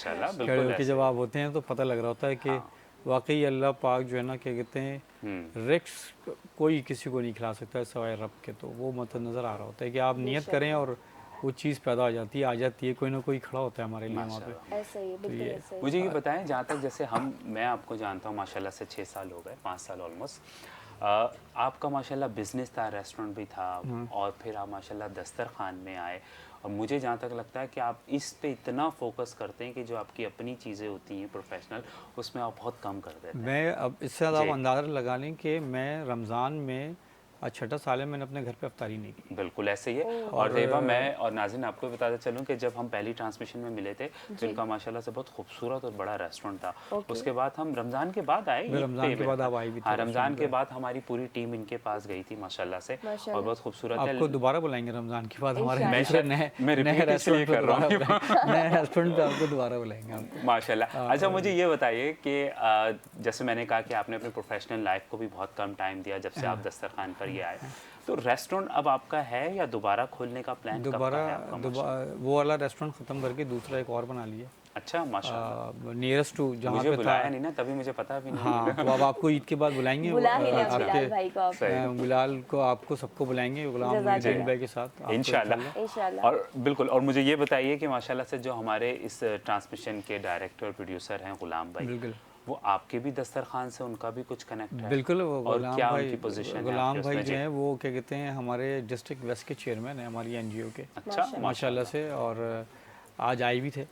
Speaker 5: खड़े होकर जब आप होते हैं तो पता लग रहा होता है कि वाकई अल्लाह पाक जो है ना क्या कहते हैं रिस्क कोई किसी को नहीं खिला सकता है सवाए रब के। तो वो मतलब नज़र आ रहा होता है कि आप नियत करें और वो चीज़ पैदा हो जाती है, आ जाती है, कोई ना कोई खड़ा होता है हमारे लिए वहाँ पे।
Speaker 3: ऐसा ही बिल्कुल ऐसा ही।
Speaker 2: मुझे ये बताएं, जहाँ तक जैसे मैं आपको जानता हूँ माशाल्लाह से 6 साल हो गए, 5 साल ऑलमोस्ट। आपका माशाल्लाह बिज़नेस था, रेस्टोरेंट भी था, और फिर आप माशाल्लाह दस्तरखान में आए। और मुझे जहाँ तक लगता है कि आप इस पे इतना फोकस करते हैं कि जो आपकी अपनी चीज़ें होती हैं प्रोफेशनल, उसमें आप बहुत कम कर देते हैं।
Speaker 5: मैं अब इससे ज़्यादा आप अंदाज़ा लगा लें कि मैं रमज़ान में आज 6ठा साल है मैंने अपने घर पे अफ्तारी नहीं की।
Speaker 2: बिल्कुल ऐसे ही है। और देवा, मैं और नाज़रीन आपको बताते चलूँ कि जब हम पहली ट्रांसमिशन में मिले थे तो इनका माशाल्लाह से बहुत खूबसूरत और बड़ा रेस्टोरेंट था। उसके बाद हम रमज़ान के बाद आए,
Speaker 5: रमज़ान के बाद आप आई भी थी।
Speaker 2: हाँ, रमज़ान के बाद हमारी पूरी टीम इनके पास गई थी माशाल्लाह से, और बहुत खूबसूरत है।
Speaker 5: आपको दोबारा बुलाएंगे रमज़ान के बाद हमारे
Speaker 2: मैं
Speaker 5: नए रेस्टोरेंट
Speaker 2: कर रहा हूँ
Speaker 5: नए रेस्टोरेंट पे आपको दोबारा बुलाएंगे आपको
Speaker 2: माशाल्लाह। अच्छा, मुझे ये बताइए कि जैसे मैंने कहा कि आपने अपनी प्रोफेशनल लाइफ को भी बहुत कम टाइम दिया जब से आप दस्तरखान पर ये आए, तो रेस्टोरेंट अब आपका है या दोबारा खोलने का प्लान कब का है आपका?
Speaker 5: वो वाला रेस्टोरेंट ख़त्म करके दूसरा एक और बना लिया।
Speaker 2: अच्छा, माशाल्लाह।
Speaker 5: नियरेस्ट टू जहाँ
Speaker 2: मुझे
Speaker 5: पे
Speaker 2: बुलाया
Speaker 5: था
Speaker 2: नहीं ना, तभी मुझे पता भी नहीं।
Speaker 5: हाँ, तो अब आपको ईद के बाद बुलाएंगे,
Speaker 3: बुला ही लें
Speaker 5: आपके
Speaker 3: बिलाल भाई को आप।
Speaker 5: बिलाल को आपको सबको बुलाएंगे, गुलाम भाई के साथ
Speaker 2: इंशाल्लाह। और बिल्कुल, और मुझे ये बताइए कि माशाल्लाह से जो हमारे इस ट्रांसमिशन के डायरेक्टर प्रोड्यूसर हैं गुलाम भाई,
Speaker 5: बिल्कुल
Speaker 2: वो आपके भी दस्तरखान से उनका भी कुछ कनेक्ट है?
Speaker 5: बिल्कुल, वो
Speaker 2: और क्या उनकी पोजीशन है?
Speaker 5: गुलाम भाई जो हैं वो क्या कहते हैं हमारे डिस्ट्रिक्ट वेस्ट के चेयरमैन हैं हमारी एनजीओ के।
Speaker 2: अच्छा,
Speaker 5: माशाल्लाह से। और आज आए भी थे,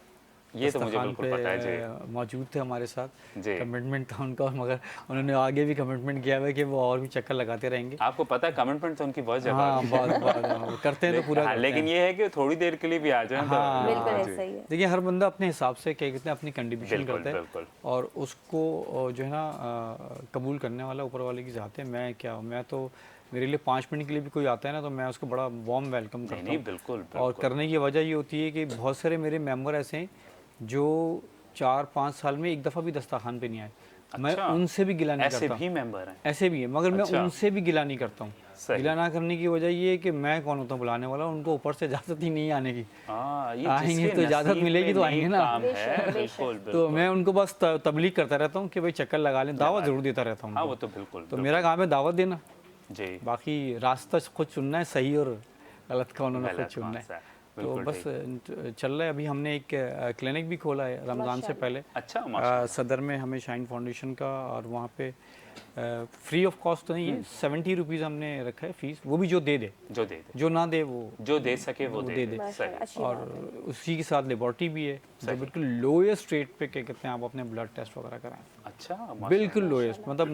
Speaker 2: ये तो मुझे बिल्कुल पता है जी,
Speaker 5: मौजूद थे हमारे साथ।
Speaker 2: जी।
Speaker 5: कमिटमेंट था उनका, मगर उन्होंने आगे भी कमिटमेंट किया है कि वो और भी चक्कर लगाते रहेंगे।
Speaker 2: आपको पता है कमिटमेंट तो उनकी बहुत जगह
Speaker 5: हाँ, बहुत करते हैं तो पूरा करते हैं।
Speaker 2: लेकिन ये है कि थोड़ी देर के लिए भी आ जाए।
Speaker 5: हाँ,
Speaker 3: बिल्कुल ऐसा ही है।
Speaker 5: देखिए हर बंदा अपने हिसाब से क्या कहते हैं अपनी कंट्रीब्यूशन करता है,
Speaker 2: बिल्कुल।
Speaker 5: और उसको जो है ना कबूल करने वाला ऊपर वाले की ज़ात है। मैं तो मेरे लिए 5 मिनट के लिए भी कोई आता है ना तो मैं उसको बड़ा वार्म वेलकम करता हूँ।
Speaker 2: बिल्कुल।
Speaker 5: और करने की वजह ये होती है कि बहुत सारे मेरे मेंबर ऐसे हैं जो 4-5 साल में एक दफ़ा भी दस्तरखान पे नहीं आए। मैं उनसे भी गिला नहीं करता।
Speaker 2: ऐसे भी मेंबर हैं?
Speaker 5: ऐसे भी है, मगर मैं उनसे भी गिला नहीं करता हूँ। गिला ना करने की वजह ये है कि मैं कौन होता हूँ बुलाने वाला, उनको ऊपर से इजाज़त ही नहीं आने की। आएंगे तो इजाज़त मिलेगी तो आएंगे ना। तो मैं उनको बस तबलीग करता रहता हूँ कि भाई चक्कर लगा लें, दावत ज़रूर देता रहता हूँ।
Speaker 2: वो तो बिल्कुल।
Speaker 5: तो मेरा काम है दावत देना
Speaker 2: जी,
Speaker 5: बाकी रास्ता खुद चुनना है, सही और गलत का उन्होंने खुद चुनना है। तो बस चल रहा है। अभी हमने एक क्लिनिक भी खोला है रमज़ान से पहले।
Speaker 2: अच्छा,
Speaker 5: सदर में हमें शाइन फाउंडेशन का, और वहाँ पे फ्री ऑफ कॉस्ट तो नहीं है, 70 रुपीज़ हमने रखा है फीस। वो भी जो दे दे, जो ना दे वो
Speaker 2: जो दे सके वो दे दे।
Speaker 5: और उसी के साथ लेबॉर्टरी भी है, जो बिल्कुल लोएस्ट रेट पे क्या कहते हैं आप अपने ब्लड टेस्ट वगैरह कराएं।
Speaker 2: अच्छा,
Speaker 5: बिल्कुल लोएस्ट, मतलब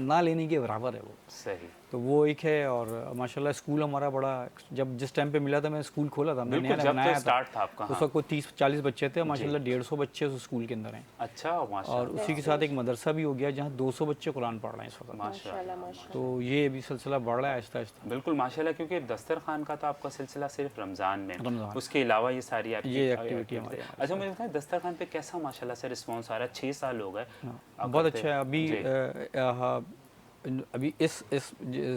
Speaker 5: ना लेने के बराबर है वो।
Speaker 2: सही।
Speaker 5: तो वो एक है। और माशाल्लाह स्कूल हमारा बड़ा, जब जिस टाइम पे मिला था मैं स्कूल खोला था, मैंने बनाया था, उस वक्त कोई 30-40 बच्चे थे, माशाल्लाह 150 बच्चे उस स्कूल के अंदर हैं।
Speaker 2: अच्छा,
Speaker 5: और उसी के साथ एक मदरसा भी हो गया जहाँ 200 बच्चे कुरान पढ़ रहे हैं इस वक्त।
Speaker 2: माशाल्लाह।
Speaker 5: तो ये भी सिलसिला बढ़ रहा है आहिस्ता आहिस्ता।
Speaker 2: बिल्कुल माशाल्लाह, क्योंकि दस्तरखान का तो आपका सिलसिला सिर्फ रमज़ान में, उसके अलावा ये सारी
Speaker 5: एक्टिविटी हमारी।
Speaker 2: अच्छा, मुझे बताएं दस्तरखान पे कैसा माशाल्लाह से रिस्पॉन्स आ रहा है? 6 साल हो गए,
Speaker 5: बहुत अच्छा है। अभी इस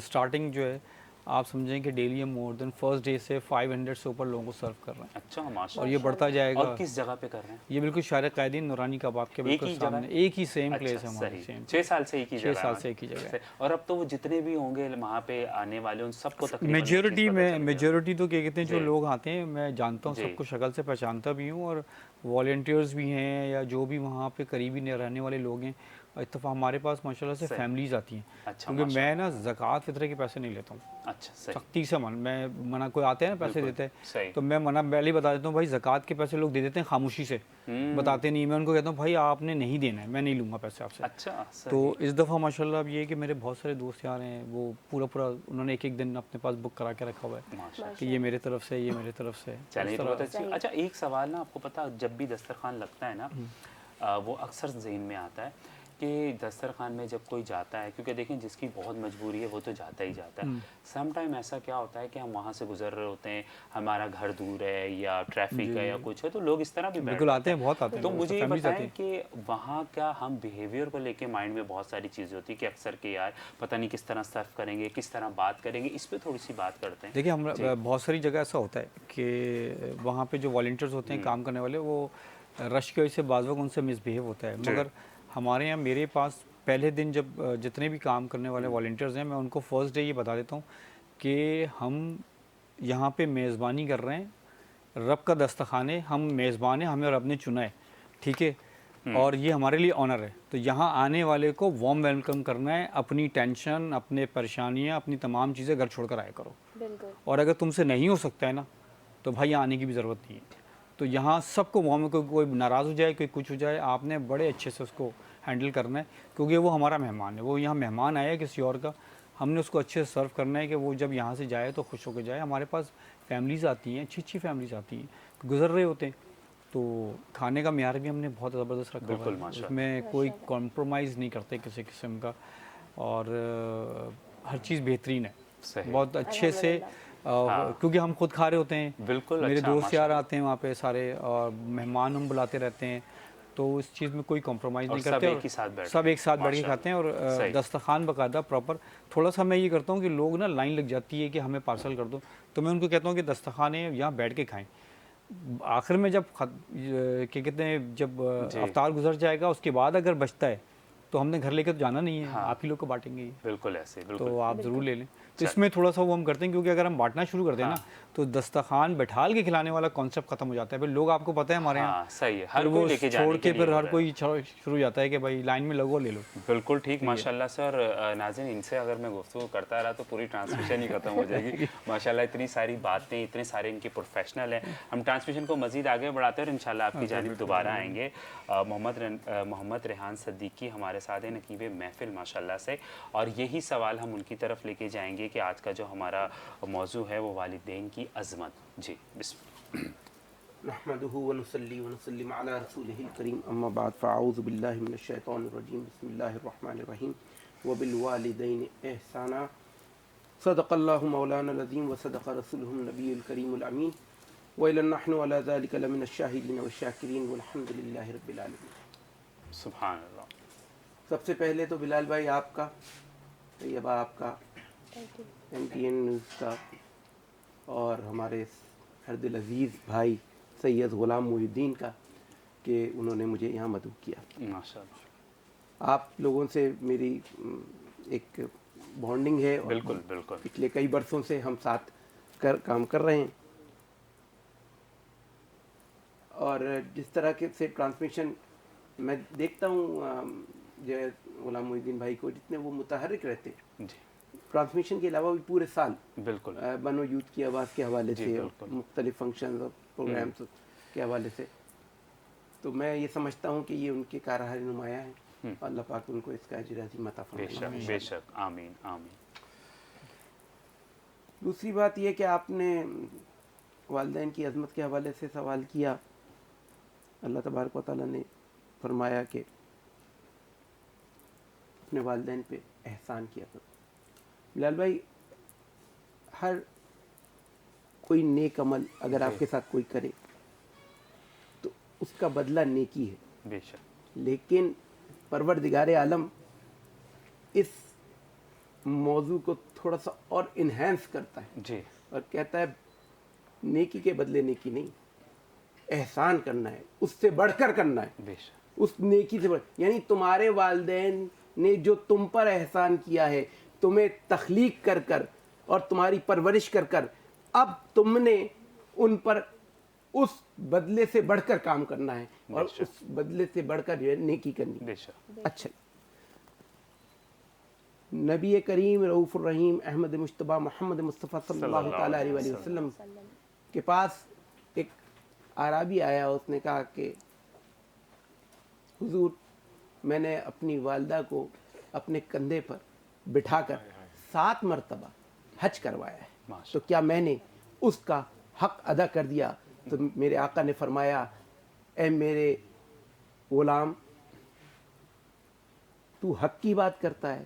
Speaker 5: स्टार्टिंग जो है आप समझें कि डेली हम मोर देन फर्स्ट डे से 500 से ऊपर लोगों को सर्व कर रहे हैं।
Speaker 2: अच्छा, माशाल्लाह।
Speaker 5: और ये बढ़ता जाएगा।
Speaker 2: और किस जगह पे कर रहे हैं?
Speaker 5: ये बिल्कुल शायर कायदीन नूरानी कबाब के बिल्कुल सामने, एक ही सेम प्लेस है हमारी।
Speaker 2: 6 साल से एक ही जगह।
Speaker 5: 6 साल से एक ही जगह।
Speaker 2: और अब तो वो जितने भी होंगे वहाँ पे आने वाले उन सबको तकरीबन
Speaker 5: मेजॉरिटी तो क्या कहते हैं जो लोग आते हैं मैं जानता हूँ, सबको शक्ल से पहचानता भी हूँ, और वॉलंटियर्स भी हैं या जो भी वहाँ पे करीबी रहने वाले लोग हैं। इत्तफाक हमारे पास माशाल्लाह से फैमिलीज आती हैं। क्योंकि मैं ना ज़कात फितरे के पैसे नहीं लेता हूँ।
Speaker 2: अच्छा,
Speaker 5: सख्ती से मैं मना, कोई आते हैं ना पैसे देते हैं तो मैं मना पहले ही बता देता हूँ, भाई ज़कात के पैसे लोग दे देते हैं खामोशी से, बताते नहीं। मैं उनको कहता हूँ भाई आपने नहीं देना है, मैं नहीं लूँगा पैसे आपसे।
Speaker 2: अच्छा,
Speaker 5: तो इस दफ़ा माशाल्लाह अब ये है कि मेरे बहुत सारे दोस्त यार हैं, वो पूरा उन्होंने एक दिन अपने पास बुक करा के रखा हुआ है कि ये मेरे तरफ से, ये मेरे तरफ से।
Speaker 2: अच्छा, एक सवाल ना, आपको पता जब भी दस्तरखान लगता है ना, वो अक्सर ज़हन में आता है कि दस्तरखान में जब कोई जाता है, क्योंकि देखें जिसकी बहुत मजबूरी है वो तो जाता ही जाता है। सम टाइम ऐसा क्या होता है कि हम वहाँ से गुजर रहे होते हैं, हमारा घर दूर है या ट्रैफिक है या कुछ है, तो लोग इस तरह भी
Speaker 5: बिल्कुल आते हैं, बहुत आते हैं।
Speaker 2: तो मुझे ये बताएं कि वहाँ क्या हम बिहेवियर को लेके माइंड में बहुत सारी चीज़ें होती है कि अक्सर के यार पता नहीं किस तरह सर्व करेंगे, किस तरह बात करेंगे, इस पर थोड़ी सी बात करते हैं।
Speaker 5: देखिए हम बहुत सारी जगह ऐसा होता है कि वहाँ पे जो वॉलंटियर्स होते हैं काम करने वाले, वो रश की वजह से बाज़ वक़्त उनसे मिसबिहेव होता है। मगर हमारे यहाँ मेरे पास पहले दिन जब जितने भी काम करने वाले वॉलंटियर्स हैं, मैं उनको फर्स्ट डे ये बता देता हूँ कि हम यहाँ पे मेज़बानी कर रहे हैं, रब का दस्तरखान है, हम मेज़बान हैं, हमें रब ने चुना है, ठीक है, और ये हमारे लिए ऑनर है। तो यहाँ आने वाले को वार्म वेलकम करना है, अपनी टेंशन, अपने परेशानियाँ, अपनी तमाम चीज़ें घर छोड़ कर आया करो। और अगर तुमसे नहीं हो सकता है ना तो भाई यहाँ आने की भी ज़रूरत नहीं है। तो यहाँ सबको वार्म, कोई नाराज़ हो जाए, कोई कुछ हो जाए, आपने बड़े अच्छे से उसको हैंडल करना है, क्योंकि वो हमारा मेहमान है, वो यहाँ मेहमान आया है किसी और का, ہم نے اس کو اچھے سے سرو کرنا ہے کہ وہ جب یہاں سے جائے تو خوش ہو کے جائے. ہمارے پاس فیملیز آتی ہیں, اچھی فیملیز آتی ہیں, گزر رہے ہوتے ہیں, تو کھانے کا معیار بھی ہم نے بہت زبردست رکھا ہوا ہے, اس میں کوئی کمپرومائز نہیں کرتے کسی قسم کا, اور ہر چیز بہترین ہے بہت اچھے سے, کیونکہ ہم خود کھا رہے ہوتے ہیں, میرے دوست یار آتے ہیں وہاں پہ سارے, اور مہمان ہم بلاتے رہتے ہیں, تو اس چیز میں کوئی کمپرومائز نہیں کرتے, اور سب ایک ساتھ بیٹھ کے کھاتے ہیں, اور دسترخوان باقاعدہ پراپر. تھوڑا سا میں یہ کرتا ہوں کہ لوگ نا لائن لگ جاتی ہے کہ ہمیں پارسل کر دو, تو میں ان کو کہتا ہوں کہ دسترخوان ہے یہاں بیٹھ کے کھائیں. آخر میں جب کیا کہتے ہیں جب افطار گزر جائے گا اس کے بعد اگر بچتا ہے تو ہم نے گھر لے کے تو جانا نہیں ہے, آپ ہی لوگ کو بانٹیں گے.
Speaker 2: بالکل ایسے,
Speaker 5: تو آپ ضرور لے لیں. تو اس میں تھوڑا سا وہ ہم کرتے ہیں, کیونکہ اگر ہم بانٹنا شروع کر دیں نا تو دسترخوان بٹھال کے کھلانے والا کانسیپٹ ختم ہو جاتا ہے. پھر لوگ آپ کو پتہ ہے ہمارے یہاں
Speaker 2: صحیح ہے, ہر کوئی لے کے جانے
Speaker 5: چھوڑ کے پھر ہر کوئی شروع ہو جاتا ہے کہ بھائی لائن میں لگو لے لو.
Speaker 2: بالکل ٹھیک, ماشاء اللہ سر. ناظرین, ان سے اگر میں گفتگو کرتا رہا تو پوری ٹرانسمیشن ہی ختم ہو جائے گی. ماشاء اللہ اتنی ساری باتیں, اتنے سارے ان کے پروفیشنل ہیں. ہم ٹرانسمیشن کو مزید آگے بڑھاتے ہیں اور انشاءاللہ آپ کی جانب دوبارہ آئیں گے. محمد ریحان صدیقی ہمارے ساتھ ہیں, نقیب محفل ماشاء اللہ سے, اور یہی سوال ہم ان کی طرف لے کے جائیں گے کہ آج کا جو ہمارا موضوع ہے وہ والدین کی عظمت. جی بسم اللہ.
Speaker 4: نحمده ونصلي ونسلم على رسوله الكريم اما بعد فاعوذ بالله من الشيطان الرجيم بسم الله الرحمن الرحيم وبالوالدين احسانا صدق الله مولانا العظيم وصدق رسوله النبي الكريم الامين والى نحن على ذلك لمن الشاهدين والشاكرين والحمد لله رب العالمين.
Speaker 2: سبحان اللہ.
Speaker 4: سب سے پہلے تو بلال بھائی آپ کا, طیبہ آپ کا, MTN نیوز کا, اور ہمارے ہر دل عزیز بھائی سید غلام محی الدین کا کہ انہوں نے مجھے یہاں مدعو کیا.
Speaker 2: ماشاءاللہ.
Speaker 4: آپ لوگوں سے میری ایک بانڈنگ ہے, اور
Speaker 2: بالکل بالکل
Speaker 4: پچھلے کئی برسوں سے ہم ساتھ کام کر رہے ہیں, اور جس طرح کے سے ٹرانسمیشن میں دیکھتا ہوں جو غلام محی الدین بھائی کو, جتنے وہ متحرک رہتے ہیں ٹرانسمیشن کے علاوہ بھی پورے سال,
Speaker 2: بالکل
Speaker 4: بنو یوتھ کی آواز کے حوالے سے, مختلف فنکشنز اور پروگرامز کے حوالے سے, تو میں یہ سمجھتا ہوں کہ یہ ان کے کارہائے نمایاں ہیں. اللہ پاک ان کو اس کا اجر عظیم عطا فرمائے.
Speaker 2: بے شک, آمین آمین.
Speaker 4: دوسری بات یہ کہ آپ نے والدین کی عظمت کے حوالے سے سوال کیا. اللہ تبارک و تعالیٰ نے فرمایا کہ اپنے والدین پہ احسان کیا کرو. بلال بھائی, ہر کوئی نیک عمل اگر آپ کے ساتھ کوئی کرے تو اس کا بدلہ نیکی ہے,
Speaker 2: بے شک,
Speaker 4: لیکن پروردگار عالم اس موضوع کو تھوڑا سا اور انہینس کرتا ہے
Speaker 2: جی,
Speaker 4: اور کہتا ہے نیکی کے بدلے نیکی نہیں, احسان کرنا ہے, اس سے بڑھ کر کرنا ہے,
Speaker 2: بے شک,
Speaker 4: اس نیکی سے بڑھ. یعنی تمہارے والدین نے جو تم پر احسان کیا ہے, تمہیں تخلیق کر کر اور تمہاری پرورش کر کر, اب تم نے ان پر اس بدلے سے بڑھ کر کام کرنا ہے, اور اس بدلے سے بڑھ کر جو ہے نیکی کرنی.
Speaker 2: بے شک.
Speaker 4: اچھا, نبی کریم رؤوف الرحیم احمد مجتبیٰ محمد مصطفیٰ صلی اللہ تعالیٰ علیہ وآلہ وسلم کے پاس ایک اعرابی آیا, اس نے کہا کہ حضور, میں نے اپنی والدہ کو اپنے کندھے پر بٹھا کر 7 مرتبہ حج کروایا ہے, تو کیا میں نے اس کا حق ادا کر دیا؟ تو میرے آقا نے فرمایا, اے میرے غلام, تو حق کی بات کرتا ہے.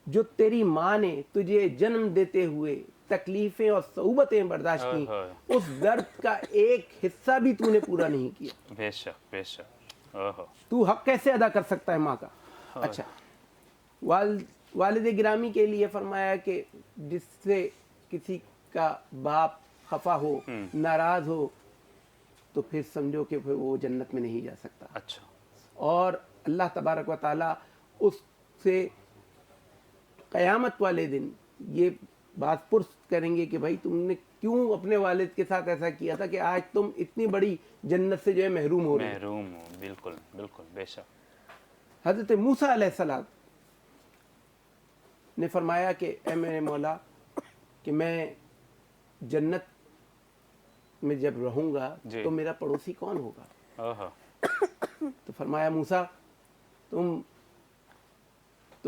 Speaker 4: جو تیری ماں نے تجھے جنم دیتے ہوئے تکلیفیں اور صعوبتیں برداشت کی, اس درد کا ایک حصہ بھی تو نے پورا نہیں کیا.
Speaker 2: بے شک, بے شک.
Speaker 4: تو حق کیسے ادا کر سکتا ہے ماں کا؟ اچھا, والد گرامی کے لیے فرمایا کہ جس سے کسی کا باپ خفا ہو, ناراض ہو, تو پھر سمجھو کہ وہ جنت میں نہیں جا سکتا.
Speaker 2: اچھا,
Speaker 4: اور اللہ تبارک و تعالیٰ اس سے قیامت والے دن یہ بات پرس کریں گے کہ بھائی تم نے کیوں اپنے والد کے ساتھ ایسا کیا تھا کہ آج تم اتنی بڑی جنت سے جو ہے محروم ہو رہے
Speaker 2: ہو. بالکل بالکل, بے شک.
Speaker 4: حضرت موسیٰ علیہ السلام نے فرمایا کہ اے میرے مولا, کہ میں جنت میں جب رہوں گا تو میرا پڑوسی کون ہوگا؟ تو فرمایا موسیٰ,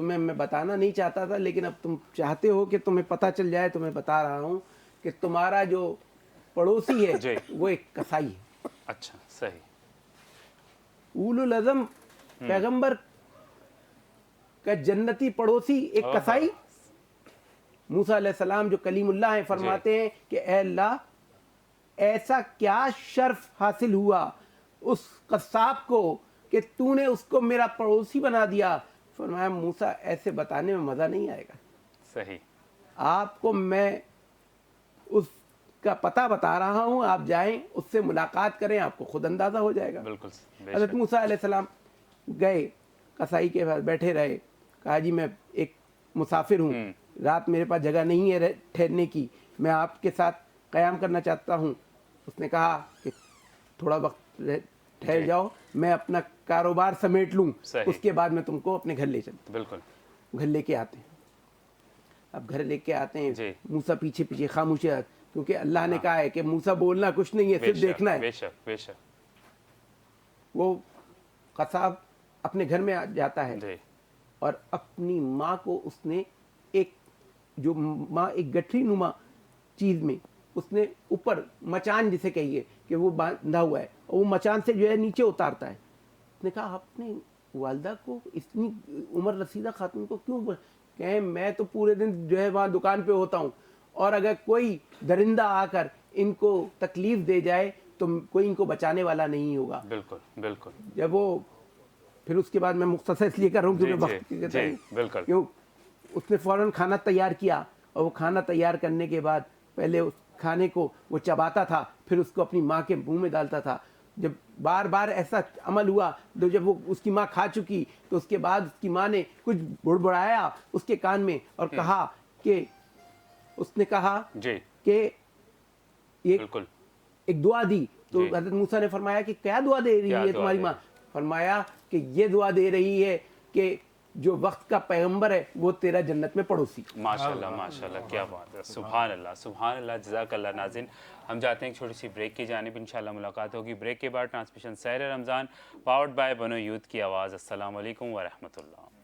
Speaker 4: तुम्हें मैं बताना नहीं चाहता था, लेकिन अब तुम चाहते हो कि तुम्हें पता चल जाए, तो मैं बता रहा हूँ कि तुम्हारा जो पड़ोसी है वो एक कसाई है।
Speaker 2: अच्छा, सही।
Speaker 4: उलुल अज़म पैगंबर का जन्नती पड़ोसी एक कसाई। मूसा अलैहिस्सलाम जो कलीमुल्लाह हैं फरमाते हैं कि ऐ अल्लाह, ऐसा क्या शर्फ हासिल हुआ उस कसाब को कि तूने उसको मेरा पड़ोसी बना दिया। फरमाया मूसा, ऐसे बताने में मज़ा नहीं आएगा,
Speaker 2: सही।
Speaker 4: आपको मैं उसका पता बता रहा हूँ, आप जाएं उससे मुलाकात करें, आपको खुद अंदाज़ा हो जाएगा।
Speaker 2: बिल्कुल।
Speaker 4: हज़रत मूसा अलैहिस्सलाम गए, कसाई के पास बैठे रहे, कहा जी मैं एक मुसाफिर हूँ, रात मेरे पास जगह नहीं है ठहरने की, मैं आपके साथ क़याम करना चाहता हूँ। उसने कहा कि थोड़ा वक्त ठहर जाओ, मैं अपना कारोबार समेट लूँ, उसके बाद मैं तुमको अपने घर ले चलता।
Speaker 2: बिल्कुल।
Speaker 4: घर लेके आते हैं। अब घर लेके आते हैं, मूसा पीछे पीछे खामोश है, क्योंकि अल्लाह ने कहा है कि मूसा बोलना कुछ नहीं है, सिर्फ देखना है।
Speaker 2: बेशक बेशक।
Speaker 4: वो कसाब अपने घर में जाता है और अपनी माँ को उसने एक जो माँ एक गठरी नुमा चीज़ में उसने ऊपर मचान जिसे कहिए कि वो बांधा हुआ है, और वो मचान से जो है नीचे उतारता है। उसने कहा अपने वालदा को, इतनी उम्र रसीदा खातून को क्यों कहें, मैं तो पूरे दिन जो है वहाँ दुकान पे होता हूँ, और अगर कोई दरिंदा आकर इनको तकलीफ दे जाए तो कोई इनको बचाने वाला नहीं होगा।
Speaker 2: बिल्कुल बिल्कुल।
Speaker 4: जब वो फिर उसके बाद मैं मुख्तसर इसलिए कर रहा हूँ क्यों उसने फ़ौरन खाना तैयार किया, और वो खाना तैयार करने के बाद पहले उस खाने को वो चबाता था, फिर उसको अपनी माँ के मुंह में डालता था। जब बार बार ऐसा अमल हुआ, तो जब वो उसकी माँ खा चुकी, तो उसके बाद उसकी माँ ने कुछ बुड़बुड़ाया उसके कान में और कहा कि उसने कहा कि ये एक दुआ दी। तो हज़रत मूसा ने फरमाया कि क्या दुआ दे रही है तुम्हारी माँ? फरमाया कि ये दुआ दे रही है कि जो वक्त का पैगंबर है वो तेरा जन्नत में पड़ोसी।
Speaker 2: माशाल्लाह माशाल्लाह, क्या बात है, सुभान अल्लाह सुभान अल्लाह, जज़ाकल्लाह। नाज़रीन, हम जाते हैं एक छोटी सी ब्रेक की जानिब, इंशाल्लाह मुलाकात होगी ब्रेक के बाद। ट्रांसमिशन सहर रमज़ान पावर्ड बाय बनो यूथ की आवाज़। अस्सलाम वालेकुम व रहमतुल्लाह।